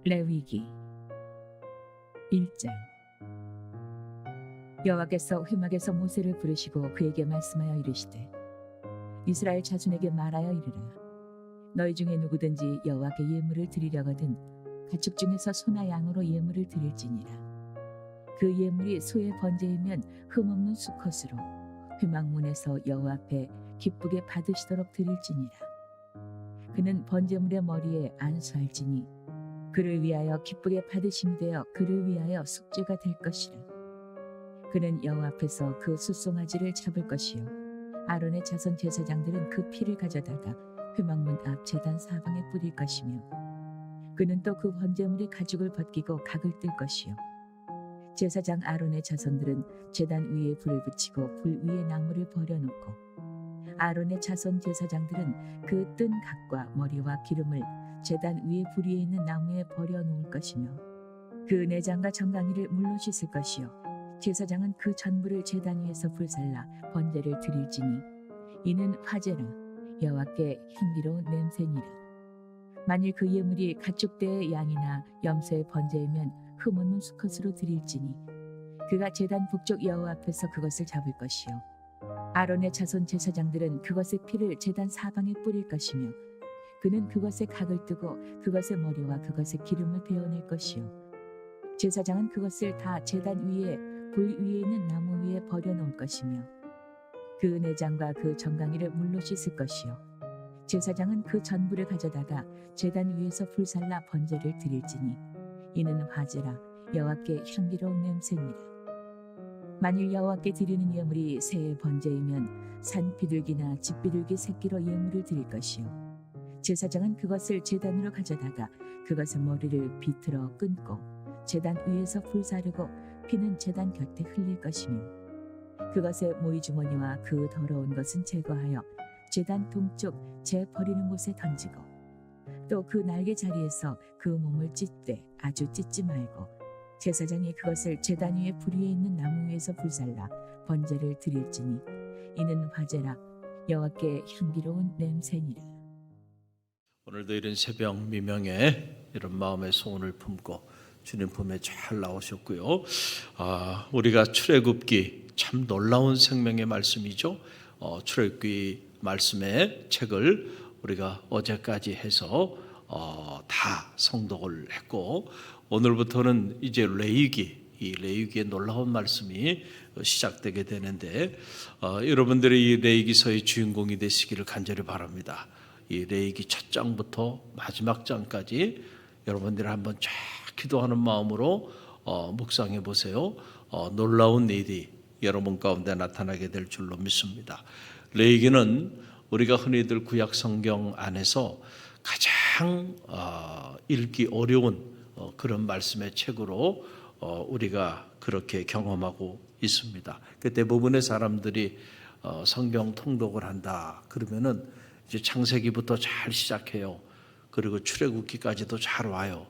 레위기 1장. 여호와께서 회막에서 모세를 부르시고 그에게 말씀하여 이르시되 이스라엘 자손에게 말하여 이르라. 너희 중에 누구든지 여호와께 예물을 드리려거든 가축 중에서 소나 양으로 예물을 드릴지니라. 그 예물이 소의 번제이면 흠없는 수컷으로 회막문에서 여호와 앞에 기쁘게 받으시도록 드릴지니라. 그는 번제물의 머리에 안수할지니 그를 위하여 기쁘게 받으심이 되어 그를 위하여 속죄가 될 것이라. 그는 여호와 앞에서 그 숫송아지를 잡을 것이요 아론의 자손 제사장들은 그 피를 가져다가 회막문 앞 제단 사방에 뿌릴 것이며 그는 또 그 번제물의 가죽을 벗기고 각을 뜰 것이요 제사장 아론의 자손들은 제단 위에 불을 붙이고 불 위에 나무를 버려놓고 아론의 자손 제사장들은 그 뜬 각과 머리와 기름을 제단 위에 불 위에 있는 나무에 버려놓을 것이며 그 내장과 정강이를 물로 씻을 것이요 제사장은 그 전부를 제단 위에서 불살라 번제를 드릴지니 이는 화제라 여호와께 향기로운 냄새니라. 만일 그 예물이 가축대의 양이나 염소의 번제이면 흠없는 수컷으로 드릴지니 그가 제단 북쪽 여호와 앞에서 그것을 잡을 것이요 아론의 자손 제사장들은 그것의 피를 제단 사방에 뿌릴 것이며 그는 그것의 각을 뜨고 그것의 머리와 그것의 기름을 베어낼 것이요 제사장은 그것을 다 제단 위에 불 위에 있는 나무 위에 버려놓을 것이며 그 내장과 그 정강이를 물로 씻을 것이요 제사장은 그 전부를 가져다가 제단 위에서 불살라 번제를 드릴지니 이는 화제라 여호와께 향기로운 냄새니라. 만일 여호와께 드리는 예물이 새의 번제이면 산 비둘기나 집 비둘기 새끼로 예물을 드릴 것이요 제사장은 그것을 제단으로 가져다가 그것의 머리를 비틀어 끊고 제단 위에서 불사르고 피는 제단 곁에 흘릴 것이며 그것의 모이 주머니와 그 더러운 것은 제거하여 제단 동쪽 재 버리는 곳에 던지고 또 그 날개 자리에서 그 몸을 찢되 아주 찢지 말고 제사장이 그것을 제단 위에 불 위에 있는 나무 위에서 불살라 번제를 드릴지니 이는 화제라 여호와께 향기로운 냄새니라. 오늘도 이런 새벽 미명에 이런 마음의 소원을 품고 주님 품에 잘 나오셨고요. 우리가 출애굽기 참 놀라운 생명의 말씀이죠. 출애굽기 말씀의 책을 우리가 어제까지 해서 다 성독을 했고 오늘부터는 이제 레위기, 이 레위기의 놀라운 말씀이 시작되게 되는데 여러분들이 이 레위기서의 주인공이 되시기를 간절히 바랍니다. 이 레위기 첫 장부터 마지막 장까지 여러분들이 한번 쫙 기도하는 마음으로 묵상해 보세요. 놀라운 일이 여러분 가운데 나타나게 될 줄로 믿습니다. 레위기는 우리가 흔히들 구약 성경 안에서 가장 읽기 어려운 그런 말씀의 책으로 우리가 그렇게 경험하고 있습니다. 대부분의 사람들이 성경 통독을 한다 그러면은 이제 창세기부터 잘 시작해요. 그리고 출애굽기까지도 잘 와요.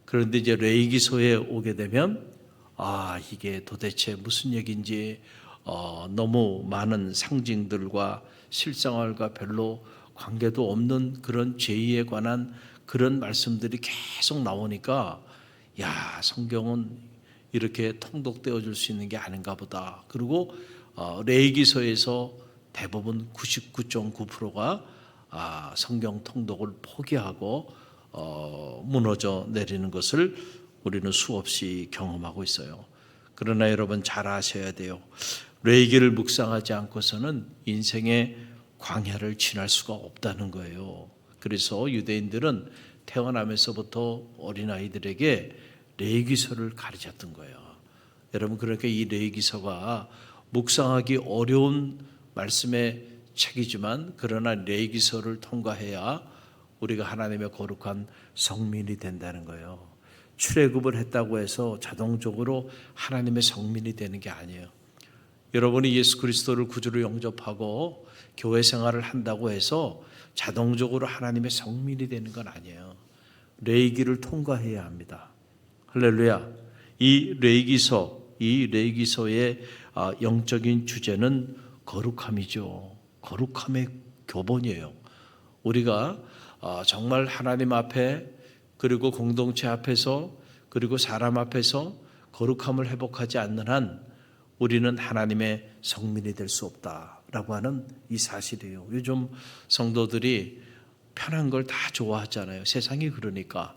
그런데 이제 레위기서에 오게 되면 이게 도대체 무슨 얘기인지 너무 많은 상징들과 실생활과 별로 관계도 없는 그런 죄에 관한 그런 말씀들이 계속 나오니까 성경은 이렇게 통독되어 줄 수 있는 게 아닌가 보다. 그리고 레위기서에서 대부분 99.9%가 성경 통독을 포기하고 무너져 내리는 것을 우리는 수없이 경험하고 있어요. 그러나 여러분 잘 아셔야 돼요. 레위기를 묵상하지 않고서는 인생의 광야를 지날 수가 없다는 거예요. 그래서 유대인들은 태어나면서부터 어린아이들에게 레위기서를 가르쳤던 거예요. 여러분 그러니까 이 레위기서가 묵상하기 어려운 말씀의 책이지만 그러나 레위기서를 통과해야 우리가 하나님의 거룩한 성민이 된다는 거예요. 출애굽을 했다고 해서 자동적으로 하나님의 성민이 되는 게 아니에요. 여러분이 예수 그리스도를 구주로 영접하고 교회 생활을 한다고 해서 자동적으로 하나님의 성민이 되는 건 아니에요. 레위기를 통과해야 합니다. 할렐루야. 이 레위기서의 영적인 주제는 거룩함이죠. 거룩함의 교본이에요. 우리가 정말 하나님 앞에 그리고 공동체 앞에서 그리고 사람 앞에서 거룩함을 회복하지 않는 한 우리는 하나님의 성민이 될 수 없다라고 하는 이 사실이에요. 요즘 성도들이 편한 걸 다 좋아하잖아요. 세상이 그러니까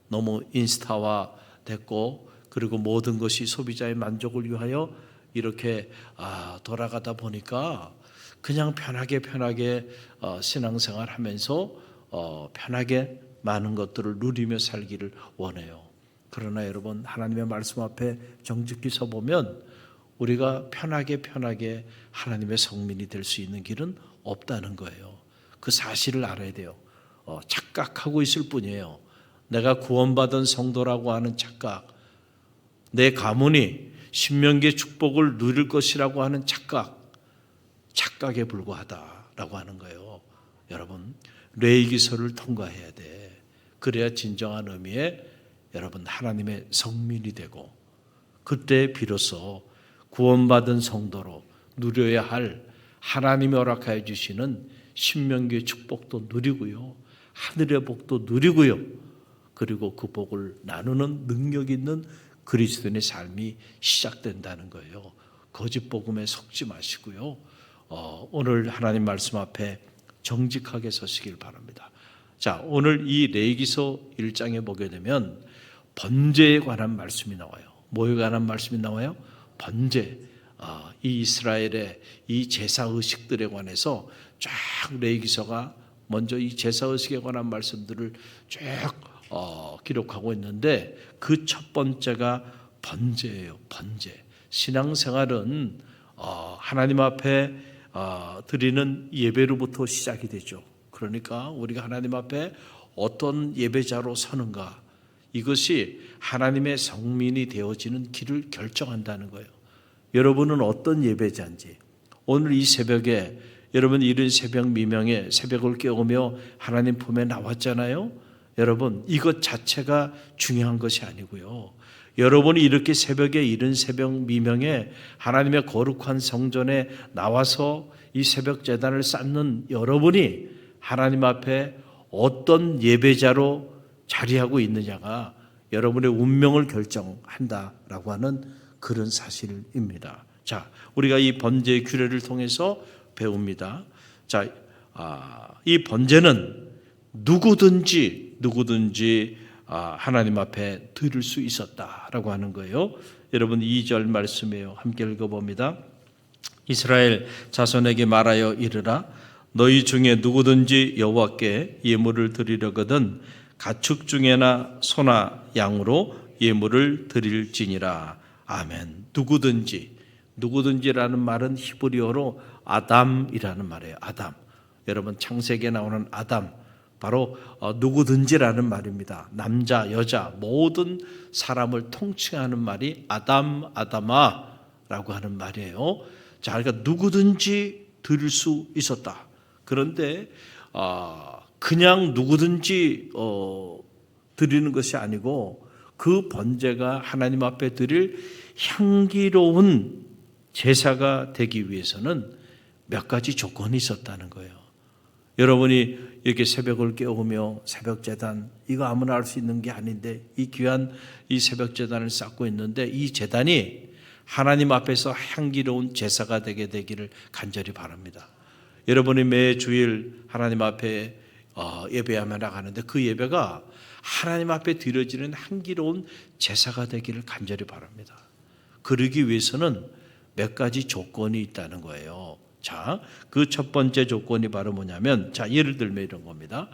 너무 인스타화 됐고, 그리고 모든 것이 소비자의 만족을 위하여 이렇게 돌아가다 보니까 그냥 편하게 신앙생활 하면서 편하게 많은 것들을 누리며 살기를 원해요. 그러나 여러분, 하나님의 말씀 앞에 정직히 서보면 우리가 편하게 하나님의 성민이 될 수 있는 길은 없다는 거예요. 그 사실을 알아야 돼요. 착각하고 있을 뿐이에요. 내가 구원받은 성도라고 하는 착각, 내 가문이 신명기의 축복을 누릴 것이라고 하는 착각에 불과하다라고 하는 거예요. 여러분, 레위기서를 통과해야 돼. 그래야 진정한 의미의 여러분 하나님의 성민이 되고, 그때 비로소 구원받은 성도로 누려야 할 하나님이 허락하여 주시는 신명기의 축복도 누리고요, 하늘의 복도 누리고요, 그리고 그 복을 나누는 능력 있는 그리스도인의 삶이 시작된다는 거예요. 거짓 복음에 속지 마시고요, 오늘 하나님 말씀 앞에 정직하게 서시길 바랍니다. 자, 오늘 이 레위기서 1장에 보게 되면 번제에 관한 말씀이 나와요. 뭐에 관한 말씀이 나와요? 번제. 이 이스라엘의 이 제사 의식들에 관해서 쫙 레위기서가 먼저 이 제사 의식에 관한 말씀들을 쭉 기록하고 있는데, 그 첫 번째가 번제예요. 번제. 신앙생활은 하나님 앞에 드리는 예배로부터 시작이 되죠. 그러니까 우리가 하나님 앞에 어떤 예배자로 서는가, 이것이 하나님의 성민이 되어지는 길을 결정한다는 거예요. 여러분은 어떤 예배자인지, 오늘 이 새벽에 여러분 이른 새벽 미명에 새벽을 깨우며 하나님 품에 나왔잖아요. 여러분, 이것 자체가 중요한 것이 아니고요, 여러분이 이렇게 새벽에 이른 새벽 미명에 하나님의 거룩한 성전에 나와서 이 새벽 제단을 쌓는 여러분이 하나님 앞에 어떤 예배자로 자리하고 있느냐가 여러분의 운명을 결정한다라고 하는 그런 사실입니다. 자, 우리가 이 번제의 규례를 통해서 배웁니다. 자, 이 번제는 누구든지 하나님 앞에 드릴 수 있었다라고 하는 거예요. 여러분 2절 말씀이에요. 함께 읽어봅니다. 이스라엘 자손에게 말하여 이르라. 너희 중에 누구든지 여호와께 예물을 드리려거든 가축 중에나 소나 양으로 예물을 드릴지니라. 아멘. 누구든지라는 말은 히브리어로 아담이라는 말이에요. 아담. 여러분 창세기에 나오는 아담, 바로 누구든지라는 말입니다. 남자, 여자 모든 사람을 통칭하는 말이 아담아라고 하는 말이에요. 자, 그러니까 누구든지 드릴 수 있었다. 그런데 그냥 누구든지 드리는 것이 아니고, 그 번제가 하나님 앞에 드릴 향기로운 제사가 되기 위해서는 몇 가지 조건이 있었다는 거예요. 여러분이 이렇게 새벽을 깨우며 새벽 제단, 이거 아무나 할 수 있는 게 아닌데, 이 귀한 이 새벽 제단을 쌓고 있는데, 이 제단이 하나님 앞에서 향기로운 제사가 되게 되기를 간절히 바랍니다. 여러분이 매 주일 하나님 앞에 예배하며 나가는데, 그 예배가 하나님 앞에 드려지는 향기로운 제사가 되기를 간절히 바랍니다. 그러기 위해서는 몇 가지 조건이 있다는 거예요. 자, 그 첫 번째 조건이 바로 뭐냐면, 자, 예를 들면 이런 겁니다.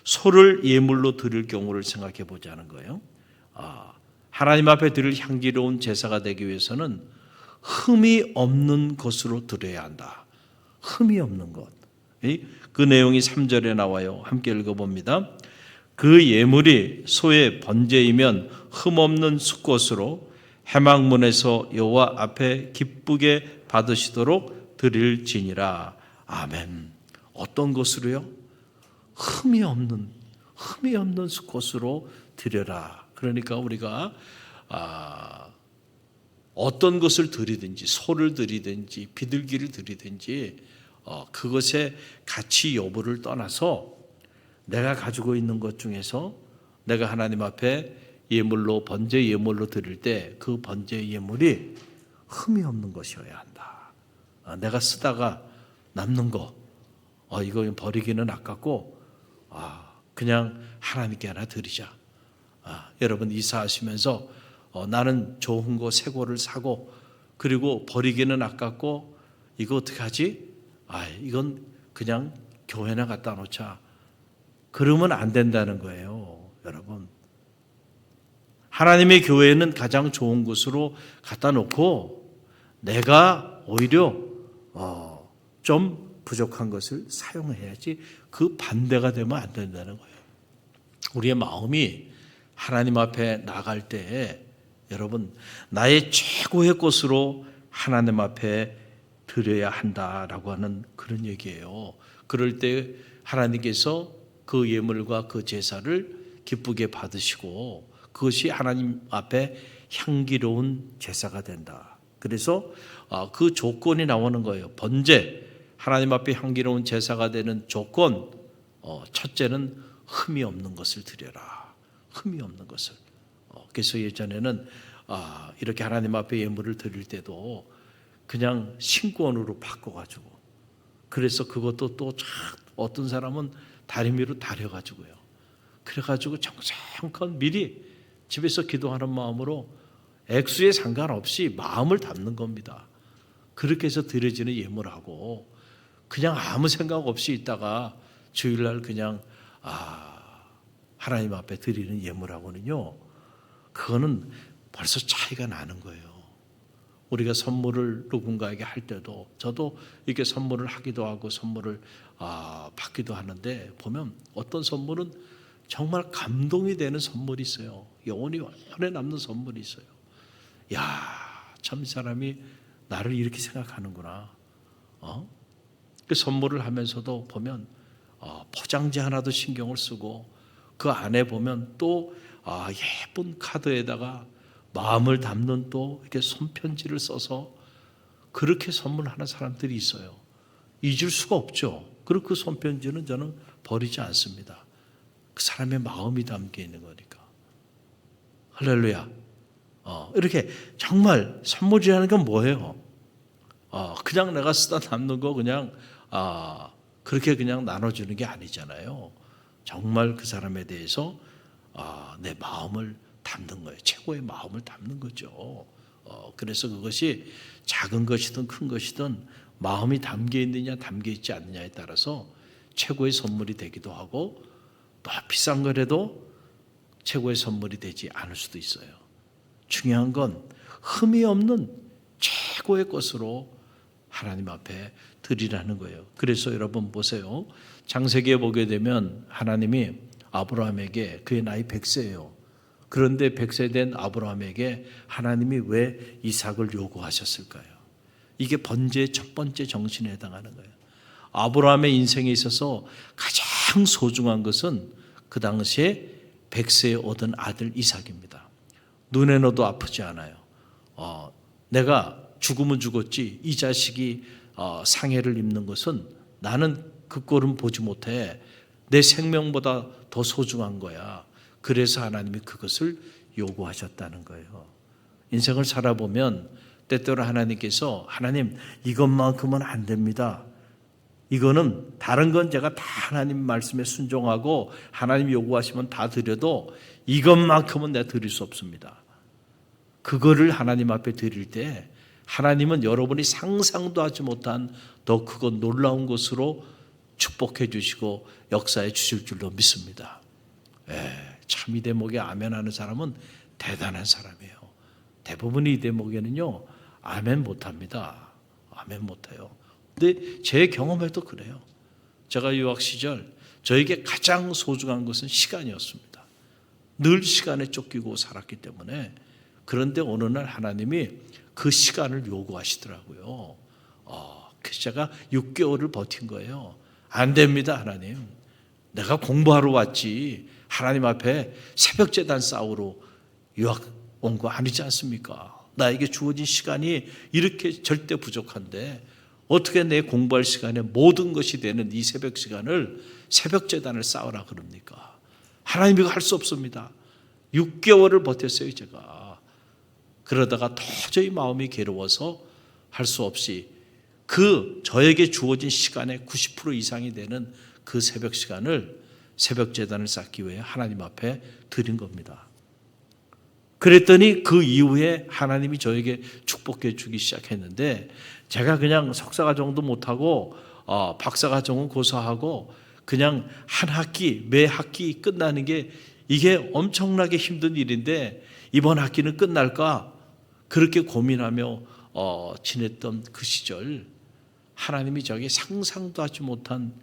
소를 예물로 드릴 경우를 생각해 보자는 거예요. 하나님 앞에 드릴 향기로운 제사가 되기 위해서는 흠이 없는 것으로 드려야 한다. 흠이 없는 것. 그 내용이 3절에 나와요. 함께 읽어봅니다. 그 예물이 소의 번제이면 흠없는 수꽃으로 해망문에서 여호와 앞에 기쁘게 받으시도록 드릴지니라. 아멘. 어떤 것으로요? 흠이 없는 수꽃으로 드려라. 그러니까 우리가 어떤 것을 드리든지, 소를 드리든지 비둘기를 드리든지 그것의 가치 여부를 떠나서 내가 가지고 있는 것 중에서 내가 하나님 앞에 예물로 번제 예물로 드릴 때 그 번제 예물이 흠이 없는 것이어야 한다. 내가 쓰다가 남는 거 이거 버리기는 아깝고 그냥 하나님께 하나 드리자. 여러분 이사하시면서 나는 좋은 거 새 거를 사고 그리고 버리기는 아깝고 이거 어떻게 하지? 이건 그냥 교회나 갖다 놓자. 그러면 안 된다는 거예요, 여러분. 하나님의 교회는 가장 좋은 곳으로 갖다 놓고 내가 오히려 좀 부족한 것을 사용해야지 그 반대가 되면 안 된다는 거예요. 우리의 마음이 하나님 앞에 나갈 때에 여러분 나의 최고의 것으로 하나님 앞에 드려야 한다라고 하는 그런 얘기예요. 그럴 때 하나님께서 그 예물과 그 제사를 기쁘게 받으시고 그것이 하나님 앞에 향기로운 제사가 된다. 그래서 그 조건이 나오는 거예요. 번제, 하나님 앞에 향기로운 제사가 되는 조건, 첫째는 흠이 없는 것을 드려라. 흠이 없는 것을. 그래서 예전에는 이렇게 하나님 앞에 예물을 드릴 때도 그냥 신권으로 바꿔가지고 그래서 그것도 또 어떤 사람은 다리미로 다려가지고요. 그래가지고 정성껏 미리 집에서 기도하는 마음으로 액수에 상관없이 마음을 담는 겁니다. 그렇게 해서 드려지는 예물하고 그냥 아무 생각 없이 있다가 주일날 그냥 하나님 앞에 드리는 예물하고는요. 그거는 벌써 차이가 나는 거예요. 우리가 선물을 누군가에게 할 때도 저도 이렇게 선물을 하기도 하고 선물을 받기도 하는데 보면 어떤 선물은 정말 감동이 되는 선물이 있어요. 영원히 오래 남는 선물이 있어요. 참 이 사람이 나를 이렇게 생각하는구나. 그 선물을 하면서도 보면 포장지 하나도 신경을 쓰고 그 안에 보면 또 예쁜 카드에다가 마음을 담는 또 이렇게 손편지를 써서 그렇게 선물하는 사람들이 있어요. 잊을 수가 없죠. 그리고 그 손편지는 저는 버리지 않습니다. 그 사람의 마음이 담겨 있는 거니까. 할렐루야. 이렇게 정말 선물이라는 건 뭐예요? 그냥 내가 쓰다 남는 거 그냥 그렇게 그냥 나눠주는 게 아니잖아요. 정말 그 사람에 대해서 내 마음을 담는 거예요. 최고의 마음을 담는 거죠. 그래서 그것이 작은 것이든 큰 것이든 마음이 담겨 있느냐 담겨 있지 않느냐에 따라서 최고의 선물이 되기도 하고 또 비싼 거라도 최고의 선물이 되지 않을 수도 있어요. 중요한 건 흠이 없는 최고의 것으로 하나님 앞에 드리라는 거예요. 그래서 여러분 보세요. 창세기에 보게 되면 하나님이 아브라함에게 그의 나이 100세예요. 그런데 100세 된 아브라함에게 하나님이 왜 이삭을 요구하셨을까요? 이게 번제의 첫 번째 정신에 해당하는 거예요. 아브라함의 인생에 있어서 가장 소중한 것은 그 당시에 100세에 얻은 아들 이삭입니다. 눈에 넣어도 아프지 않아요. 내가 죽으면 죽었지 이 자식이 상해를 입는 것은 나는 그 꼴은 보지 못해. 내 생명보다 더 소중한 거야. 그래서 하나님이 그것을 요구하셨다는 거예요. 인생을 살아보면 때때로 하나님께서 하나님 이것만큼은 안 됩니다. 이거는 다른 건 제가 다 하나님 말씀에 순종하고 하나님 요구하시면 다 드려도 이것만큼은 내가 드릴 수 없습니다. 그거를 하나님 앞에 드릴 때 하나님은 여러분이 상상도 하지 못한 더 크고 놀라운 것으로 축복해 주시고 역사해 주실 줄로 믿습니다. 참 이 대목에 아멘 하는 사람은 대단한 사람이에요. 대부분이 이 대목에는요 아멘 못합니다. 아멘 못해요. 근데 제 경험에도 그래요. 제가 유학 시절 저에게 가장 소중한 것은 시간이었습니다. 늘 시간에 쫓기고 살았기 때문에. 그런데 어느 날 하나님이 그 시간을 요구하시더라고요. 그래서 제가 6개월을 버틴 거예요. 안 됩니다, 하나님. 내가 공부하러 왔지. 하나님 앞에 새벽제단 싸우러 유학 온 거 아니지 않습니까? 나에게 주어진 시간이 이렇게 절대 부족한데 어떻게 내 공부할 시간에 모든 것이 되는 이 새벽 시간을 새벽제단을 쌓으라 그럽니까? 하나님 이거 할 수 없습니다. 6개월을 버텼어요, 제가. 그러다가 도저히 마음이 괴로워서 할 수 없이 저에게 주어진 시간의 90% 이상이 되는 그 새벽 시간을 새벽 제단을 쌓기 위해 하나님 앞에 드린 겁니다. 그랬더니 그 이후에 하나님이 저에게 축복해 주기 시작했는데 제가 그냥 석사과정도 못하고 박사과정은 고사하고 그냥 한 학기, 매 학기 끝나는 게 이게 엄청나게 힘든 일인데 이번 학기는 끝날까 그렇게 고민하며 지냈던 그 시절 하나님이 저에게 상상도 하지 못한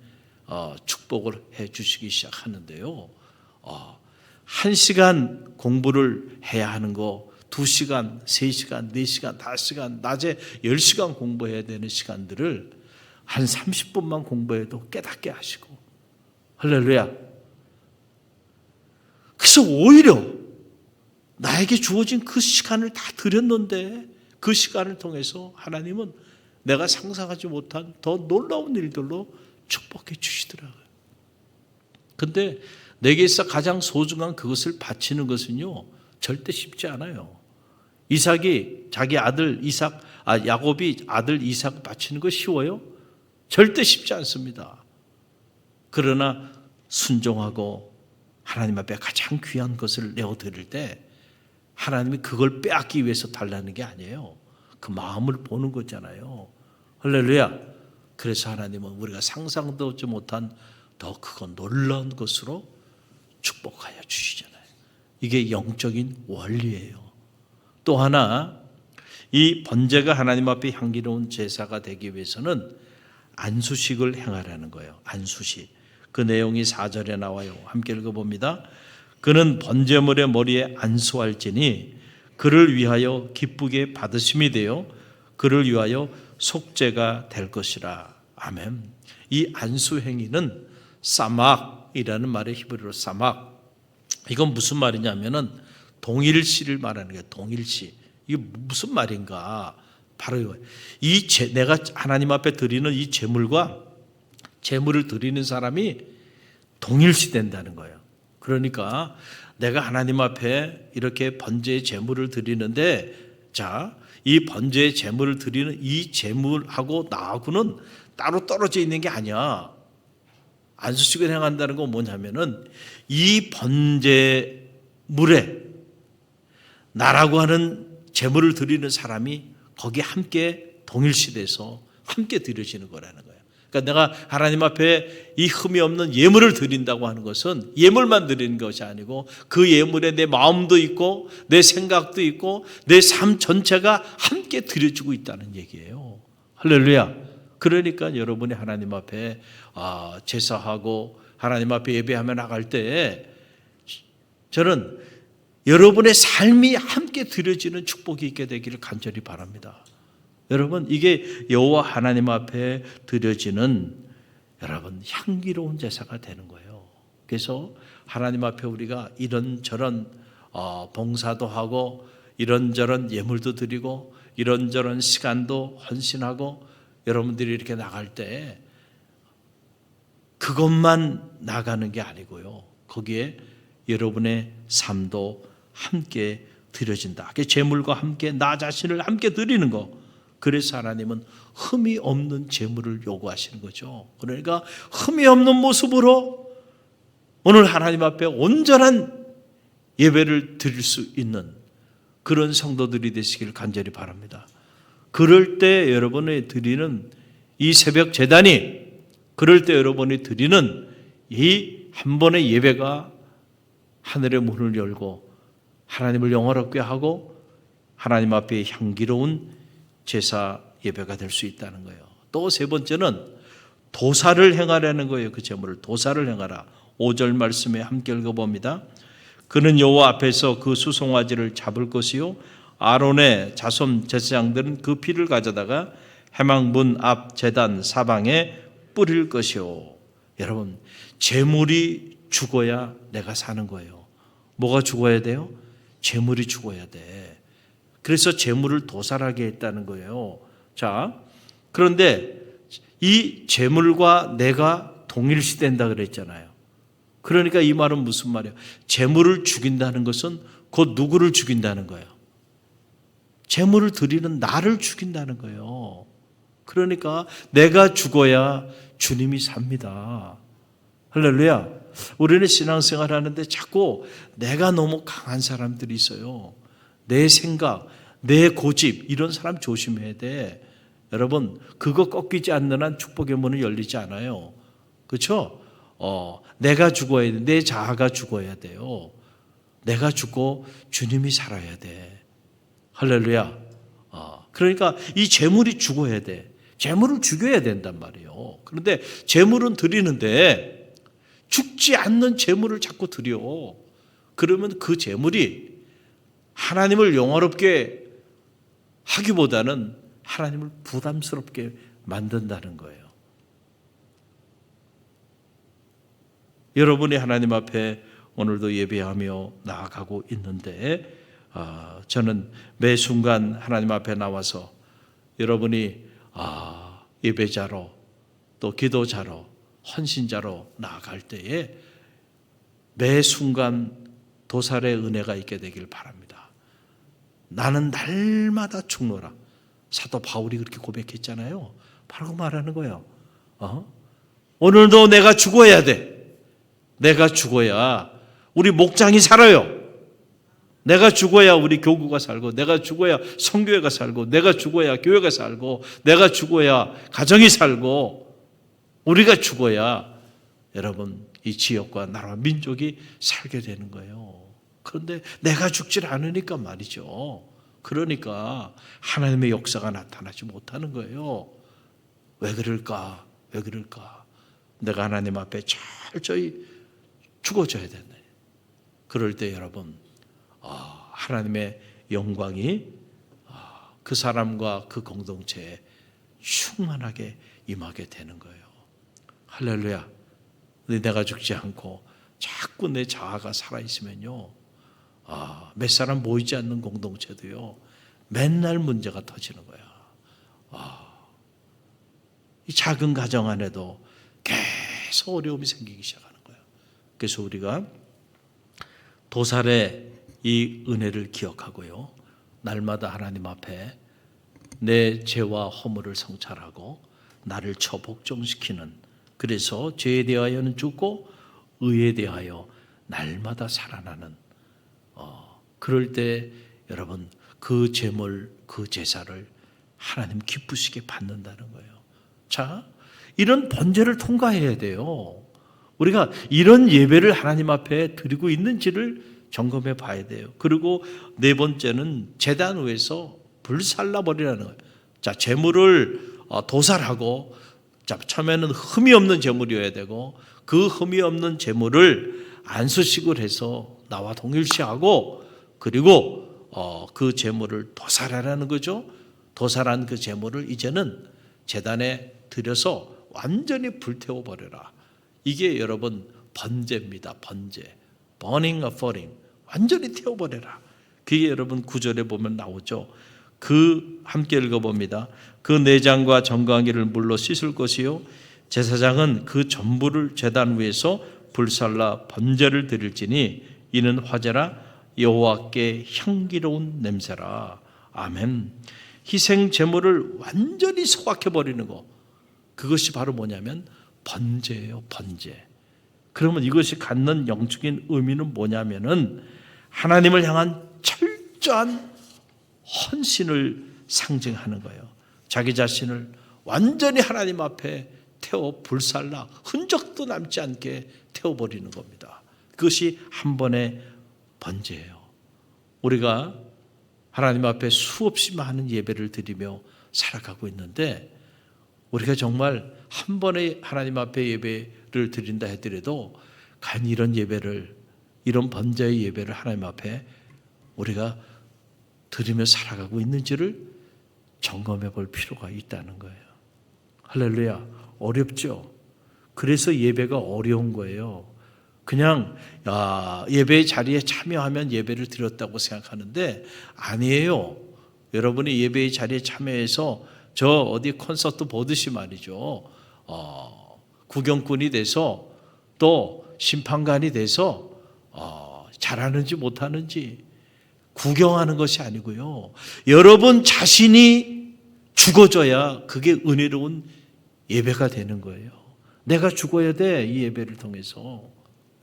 축복을 해 주시기 시작하는데요. 1시간 공부를 해야 하는 거 2시간, 3시간, 4시간, 5시간, 낮에 10시간 공부해야 되는 시간들을 한 30분만 공부해도 깨닫게 하시고 할렐루야. 그래서 오히려 나에게 주어진 그 시간을 다 드렸는데 그 시간을 통해서 하나님은 내가 상상하지 못한 더 놀라운 일들로 축복해 주시더라고요. 근데 내게 있어 가장 소중한 그것을 바치는 것은요 절대 쉽지 않아요. 이삭이 자기 아들 야곱이 아들 이삭 바치는 거 쉬워요? 절대 쉽지 않습니다. 그러나 순종하고 하나님 앞에 가장 귀한 것을 내어드릴 때 하나님이 그걸 빼앗기 위해서 달라는 게 아니에요. 그 마음을 보는 거잖아요. 할렐루야. 그래서 하나님은 우리가 상상도 하지 못한 더 크고 놀라운 것으로 축복하여 주시잖아요. 이게 영적인 원리예요. 또 하나 이 번제가 하나님 앞에 향기로운 제사가 되기 위해서는 안수식을 행하라는 거예요. 안수식. 그 내용이 4절에 나와요. 함께 읽어봅니다. 그는 번제물의 머리에 안수할지니 그를 위하여 기쁘게 받으심이 되어 그를 위하여 속죄가 될 것이라. 아멘. 이 안수 행위는 사막이라는 말의 히브리어로 사막. 이건 무슨 말이냐면은 동일시를 말하는 거예요. 동일시. 이게 무슨 말인가? 바로 내가 하나님 앞에 드리는 이 제물과 제물을 드리는 사람이 동일시 된다는 거예요. 그러니까 내가 하나님 앞에 이렇게 번제의 제물을 드리는데 이 번제의 제물을 드리는 이 제물하고 나하고는 따로 떨어져 있는 게 아니야. 안수식을 행한다는 건 뭐냐면은 이 번제물에 나라고 하는 제물을 드리는 사람이 거기에 함께 동일시돼서 함께 드려지는 거라는 거예요. 그러니까 내가 하나님 앞에 이 흠이 없는 예물을 드린다고 하는 것은 예물만 드리는 것이 아니고 그 예물에 내 마음도 있고 내 생각도 있고 내 삶 전체가 함께 드려지고 있다는 얘기예요. 할렐루야. 그러니까 여러분이 하나님 앞에 제사하고 하나님 앞에 예배하며 나갈 때 저는 여러분의 삶이 함께 드려지는 축복이 있게 되기를 간절히 바랍니다. 여러분 이게 여호와 하나님 앞에 드려지는 여러분 향기로운 제사가 되는 거예요. 그래서 하나님 앞에 우리가 이런저런 봉사도 하고 이런저런 예물도 드리고 이런저런 시간도 헌신하고 여러분들이 이렇게 나갈 때 그것만 나가는 게 아니고요. 거기에 여러분의 삶도 함께 드려진다. 제물과 함께 나 자신을 함께 드리는 거. 그래서 하나님은 흠이 없는 제물을 요구하시는 거죠. 그러니까 흠이 없는 모습으로 오늘 하나님 앞에 온전한 예배를 드릴 수 있는 그런 성도들이 되시길 간절히 바랍니다. 그럴 때 여러분이 드리는 이 새벽 제단이 그럴 때 여러분이 드리는 이 한 번의 예배가 하늘의 문을 열고 하나님을 영화롭게 하고 하나님 앞에 향기로운 제사 예배가 될 수 있다는 거예요. 또 세 번째는 도사를 행하라는 거예요. 그 제물을 도사를 행하라. 5절 말씀에 함께 읽어봅니다. 그는 여호와 앞에서 그 수송아지를 잡을 것이요 아론의 자손 제사장들은 그 피를 가져다가 해망문 앞 제단 사방에 뿌릴 것이요. 여러분 제물이 죽어야 내가 사는 거예요. 뭐가 죽어야 돼요? 제물이 죽어야 돼. 그래서 제물을 도살하게 했다는 거예요. 자, 그런데 이 제물과 내가 동일시된다 그랬잖아요. 그러니까 이 말은 무슨 말이에요? 재물을 죽인다는 것은 곧 누구를 죽인다는 거예요? 재물을 드리는 나를 죽인다는 거예요. 그러니까 내가 죽어야 주님이 삽니다. 할렐루야. 우리는 신앙생활 하는데 자꾸 내가 너무 강한 사람들이 있어요. 내 생각, 내 고집, 이런 사람 조심해야 돼. 여러분, 그거 꺾이지 않는 한 축복의 문은 열리지 않아요. 그렇죠? 내가 죽어야 돼. 내 자아가 죽어야 돼요. 내가 죽고 주님이 살아야 돼. 할렐루야. 그러니까 이 재물이 죽어야 돼. 재물을 죽여야 된단 말이에요. 그런데 재물은 드리는데 죽지 않는 재물을 자꾸 드려. 그러면 그 재물이 하나님을 영화롭게 하기보다는 하나님을 부담스럽게 만든다는 거예요. 여러분이 하나님 앞에 오늘도 예배하며 나아가고 있는데 저는 매 순간 하나님 앞에 나와서 여러분이 예배자로 또 기도자로 헌신자로 나아갈 때에 매 순간 도살의 은혜가 있게 되길 바랍니다. 나는 날마다 죽노라. 사도 바울이 그렇게 고백했잖아요. 바로 그 말하는 거예요. 오늘도 내가 죽어야 돼. 내가 죽어야 우리 목장이 살아요. 내가 죽어야 우리 교구가 살고, 내가 죽어야 성교회가 살고, 내가 죽어야 교회가 살고, 내가 죽어야 가정이 살고, 우리가 죽어야 여러분 이 지역과 나라와 민족이 살게 되는 거예요. 그런데 내가 죽질 않으니까 말이죠. 그러니까 하나님의 역사가 나타나지 못하는 거예요. 왜 그럴까? 왜 그럴까? 내가 하나님 앞에 철저히 죽어져야 되네. 그럴 때 여러분 하나님의 영광이 그 사람과 그 공동체에 충만하게 임하게 되는 거예요. 할렐루야. 근데 내가 죽지 않고 자꾸 내 자아가 살아있으면요, 몇 사람 모이지 않는 공동체도요, 맨날 문제가 터지는 거야. 이 작은 가정 안에도 계속 어려움이 생기기 시작하는 거예요. 그래서 우리가 도살의 이 은혜를 기억하고요, 날마다 하나님 앞에 내 죄와 허물을 성찰하고 나를 처복종시키는, 그래서 죄에 대하여는 죽고 의에 대하여 날마다 살아나는, 그럴 때 여러분 그 제물, 그 제사를 하나님 기쁘시게 받는다는 거예요. 자, 이런 번제를 통과해야 돼요. 우리가 이런 예배를 하나님 앞에 드리고 있는지를 점검해 봐야 돼요. 그리고 네 번째는 제단 위에서 불살라 버리라는 거예요. 자, 제물을 도살하고, 자, 처음에는 흠이 없는 제물이어야 되고, 그 흠이 없는 제물을 안수식을 해서 나와 동일시하고, 그리고 그 제물을 도살하라는 거죠. 도살한 그 제물을 이제는 제단에 들여서 완전히 불태워 버려라. 이게 여러분 번제입니다. 번제. burning offering. 완전히 태워버려라. 그게 여러분 9절에 보면 나오죠. 함께 읽어봅니다. 그 내장과 정강이를 물로 씻을 것이요, 제사장은 그 전부를 제단 위에서 불살라 번제를 드릴지니 이는 화제라 여호와께 향기로운 냄새라. 아멘. 희생 제물을 완전히 소각해 버리는 거, 그것이 바로 뭐냐면 번제예요. 번제. 그러면 이것이 갖는 영적인 의미는 뭐냐면은 하나님을 향한 철저한 헌신을 상징하는 거예요. 자기 자신을 완전히 하나님 앞에 태워 불살라 흔적도 남지 않게 태워버리는 겁니다. 그것이 한 번의 번제예요. 우리가 하나님 앞에 수없이 많은 예배를 드리며 살아가고 있는데, 우리가 정말 한 번에 하나님 앞에 예배를 드린다 하더라도 과연 이런 예배를, 이런 번제의 예배를 하나님 앞에 우리가 드리며 살아가고 있는지를 점검해 볼 필요가 있다는 거예요. 할렐루야. 어렵죠? 그래서 예배가 어려운 거예요. 그냥 예배의 자리에 참여하면 예배를 드렸다고 생각하는데 아니에요. 여러분이 예배의 자리에 참여해서 저 어디 콘서트 보듯이 말이죠, 구경꾼이 돼서 또 심판관이 돼서 잘하는지 못하는지 구경하는 것이 아니고요. 여러분 자신이 죽어져야 그게 은혜로운 예배가 되는 거예요. 내가 죽어야 돼, 이 예배를 통해서.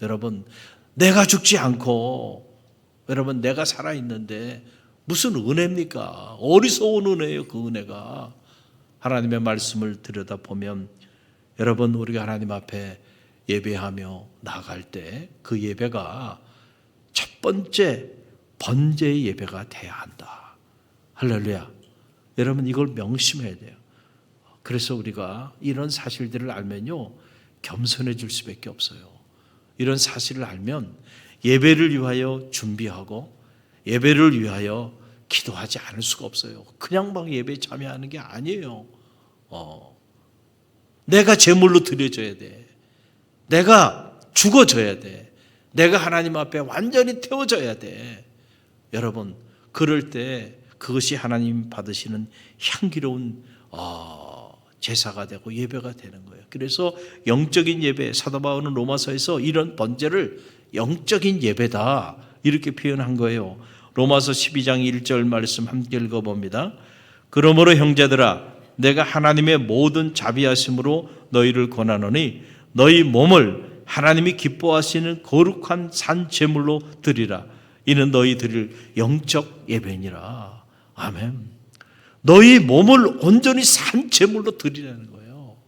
여러분, 내가 죽지 않고, 여러분, 내가 살아있는데 무슨 은혜입니까? 어디서 온 은혜예요, 그 은혜가. 하나님의 말씀을 들여다보면, 여러분, 우리가 하나님 앞에 예배하며 나아갈 때 그 예배가 첫 번째 번제의 예배가 돼야 한다. 할렐루야. 여러분, 이걸 명심해야 돼요. 그래서 우리가 이런 사실들을 알면요, 겸손해질 수밖에 없어요. 이런 사실을 알면 예배를 위하여 준비하고 예배를 위하여 기도하지 않을 수가 없어요. 그냥 막 예배에 참여하는 게 아니에요. 내가 제물로 드려져야 돼. 내가 죽어져야 돼. 내가 하나님 앞에 완전히 태워져야 돼. 여러분, 그럴 때 그것이 하나님 받으시는 향기로운 제사가 되고 예배가 되는 거예요. 그래서 영적인 예배, 사도 바울은 로마서에서 이런 번제를 영적인 예배다 이렇게 표현한 거예요. 로마서 12장 1절 말씀 함께 읽어봅니다. 그러므로 형제들아, 내가 하나님의 모든 자비하심으로 너희를 권하노니 너희 몸을 하나님이 기뻐하시는 거룩한 산 제물로 드리라. 이는 너희 드릴 영적 예배니라. 아멘. 너희 몸을 온전히 산 제물로 드리라는 거예요.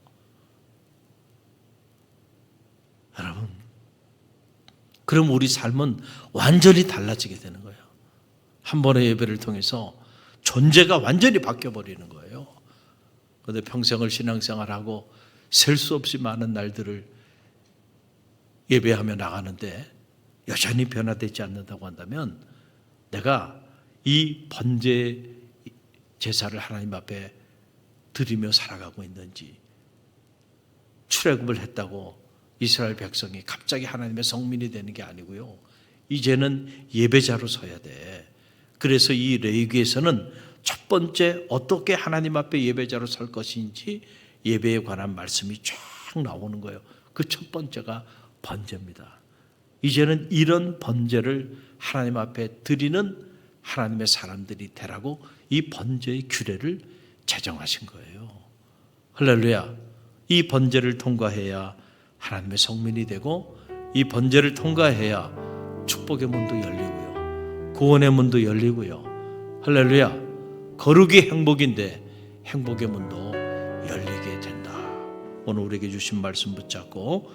여러분, 그럼 우리 삶은 완전히 달라지게 되는 거예요. 한 번의 예배를 통해서 존재가 완전히 바뀌어버리는 거예요. 그런데 평생을 신앙생활하고 셀 수 없이 많은 날들을 예배하며 나가는데 여전히 변화되지 않는다고 한다면 내가 이 번제 제사를 하나님 앞에 드리며 살아가고 있는지, 출애굽을 했다고 이스라엘 백성이 갑자기 하나님의 성민이 되는 게 아니고요. 이제는 예배자로 서야 돼. 그래서 이 레위기에서는 첫 번째 어떻게 하나님 앞에 예배자로 설 것인지 예배에 관한 말씀이 쫙 나오는 거예요. 그 첫 번째가 번제입니다. 이제는 이런 번제를 하나님 앞에 드리는 하나님의 사람들이 되라고 이 번제의 규례를 제정하신 거예요. 할렐루야. 이 번제를 통과해야 하나님의 성민이 되고, 이 번제를 통과해야 축복의 문도 열리고요, 구원의 문도 열리고요. 할렐루야. 거룩이 행복인데 행복의 문도 열리게 된다. 오늘 우리에게 주신 말씀 붙잡고,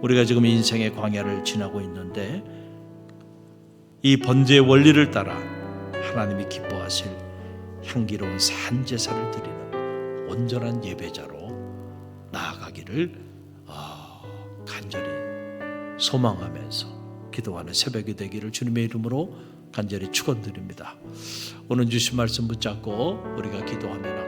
우리가 지금 인생의 광야를 지나고 있는데 이 번제의 원리를 따라 하나님이 기뻐하실 향기로운 산제사를 드리는 온전한 예배자로 나아가기를 간절히 소망하면서 기도하는 새벽이 되기를 주님의 이름으로 간절히 축원드립니다. 오늘 주신 말씀 붙잡고 우리가 기도하며